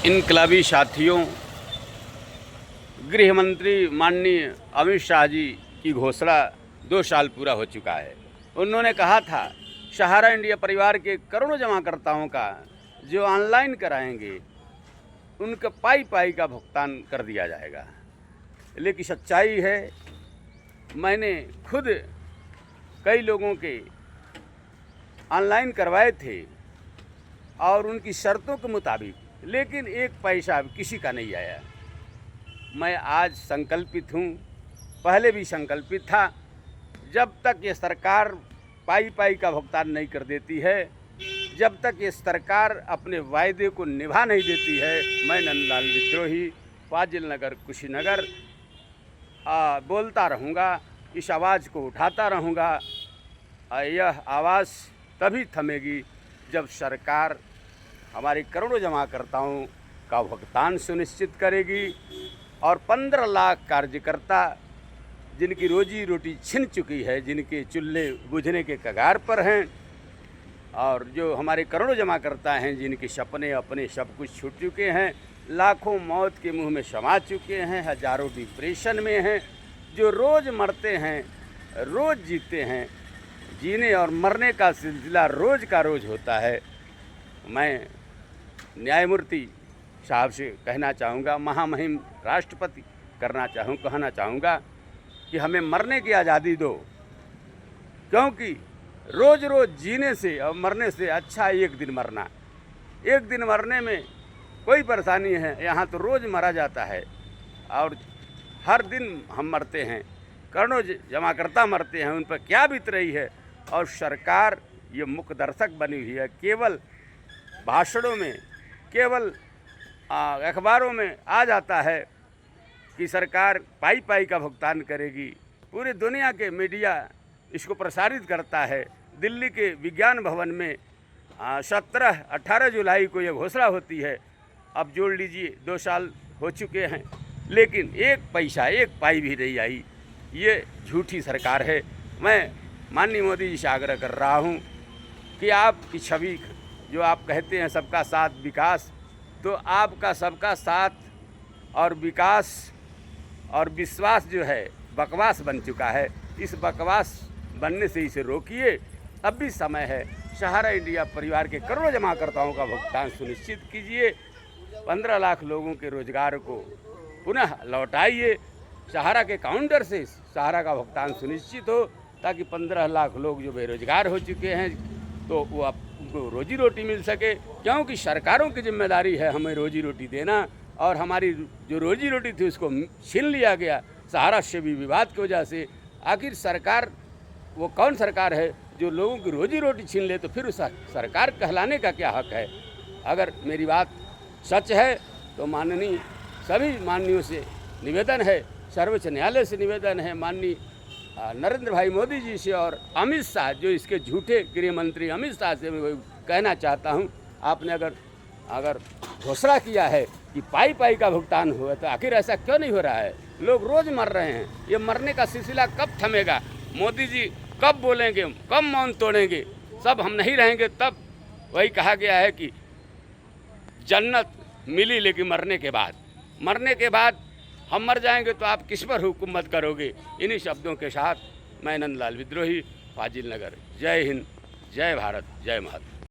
इनकलाबी साथियों, गृह मंत्री माननीय अमित शाह जी की घोषणा 2 साल पूरा हो चुका है। उन्होंने कहा था सहारा इंडिया परिवार के करोड़ों जमाकर्ताओं का जो ऑनलाइन कराएंगे उनका पाई पाई का भुगतान कर दिया जाएगा। लेकिन सच्चाई है, मैंने खुद कई लोगों के ऑनलाइन करवाए थे और उनकी शर्तों के मुताबिक, लेकिन एक पैसा किसी का नहीं आया। मैं आज संकल्पित हूँ, पहले भी संकल्पित था, जब तक ये सरकार पाई पाई का भुगतान नहीं कर देती है, जब तक ये सरकार अपने वायदे को निभा नहीं देती है, मैं नंदलाल विद्रोही फाजिल नगर कुशीनगर बोलता रहूँगा, इस आवाज़ को उठाता रहूँगा। यह आवाज़ तभी थमेगी जब सरकार हमारे करोड़ों जमाकर्ताओं का भुगतान सुनिश्चित करेगी और 15 लाख कार्यकर्ता जिनकी रोजी रोटी छिन चुकी है, जिनके चूल्हे बुझने के कगार पर हैं, और जो हमारे करोड़ों जमाकर्ता हैं जिनके सपने अपने सब कुछ छूट चुके हैं, लाखों मौत के मुंह में समा चुके हैं, हजारों डिप्रेशन में हैं, जो रोज़ मरते हैं, रोज़ जीते हैं। जीने और मरने का सिलसिला रोज़ का रोज़ होता है। मैं न्यायमूर्ति साहब से कहना चाहूँगा, महामहिम राष्ट्रपति कहना चाहूँगा कि हमें मरने की आज़ादी दो, क्योंकि रोज़ रोज़ जीने से और मरने से अच्छा एक दिन मरना। एक दिन मरने में कोई परेशानी है, यहाँ तो रोज़ मरा जाता है और हर दिन हम मरते हैं, करोड़ों जमाकर्ता मरते हैं, उन पर क्या बीत रही है। और सरकार ये मुख्य दर्शक बनी हुई है, केवल भाषणों में, केवल अखबारों में आ जाता है कि सरकार पाई पाई का भुगतान करेगी। पूरी दुनिया के मीडिया इसको प्रसारित करता है। दिल्ली के विज्ञान भवन में 17-18 जुलाई को यह घोषणा होती है। अब जोड़ लीजिए 2 साल हो चुके हैं, लेकिन एक पैसा, एक पाई भी नहीं आई। ये झूठी सरकार है। मैं माननीय मोदी जी से आग्रह कर रहा हूँ कि आपकी छवि जो आप कहते हैं सबका साथ विकास, तो आपका सबका साथ और विकास और विश्वास जो है बकवास बन चुका है। इस बकवास बनने से इसे रोकिए, अब भी समय है। सहारा इंडिया परिवार के करोड़ों जमाकर्ताओं का भुगतान सुनिश्चित कीजिए। 15 लाख लोगों के रोजगार को पुनः लौटाइए। सहारा के काउंटर से सहारा का भुगतान सुनिश्चित हो, ताकि 15 लाख लोग जो बेरोजगार हो चुके हैं तो वो अब उनको रोजी रोटी मिल सके। क्योंकि सरकारों की जिम्मेदारी है हमें रोजी रोटी देना, और हमारी जो रोजी रोटी थी उसको छीन लिया गया सहारा से भी विवाद की वजह से। आखिर सरकार वो कौन सरकार है जो लोगों की रोजी रोटी छीन ले? तो फिर उस सरकार कहलाने का क्या हक है? अगर मेरी बात सच है तो माननीय सभी माननीयों से निवेदन है, सर्वोच्च न्यायालय से निवेदन है, माननीय नरेंद्र भाई मोदी जी से और अमित शाह, जो इसके झूठे गृह मंत्री अमित शाह से मैं कहना चाहता हूं, आपने अगर घोषणा किया है कि पाई पाई का भुगतान हुआ, तो आखिर ऐसा क्यों नहीं हो रहा है? लोग रोज़ मर रहे हैं। ये मरने का सिलसिला कब थमेगा? मोदी जी कब बोलेंगे, कब मौन तोड़ेंगे? सब हम नहीं रहेंगे तब। वही कहा गया है कि जन्नत मिली लेकिन मरने के बाद हम मर जाएंगे तो आप किस पर हुकूमत करोगे? इन्हीं शब्दों के साथ मैं नंदलाल विद्रोही फाजिल नगर, जय हिंद, जय भारत, जय महात्मा।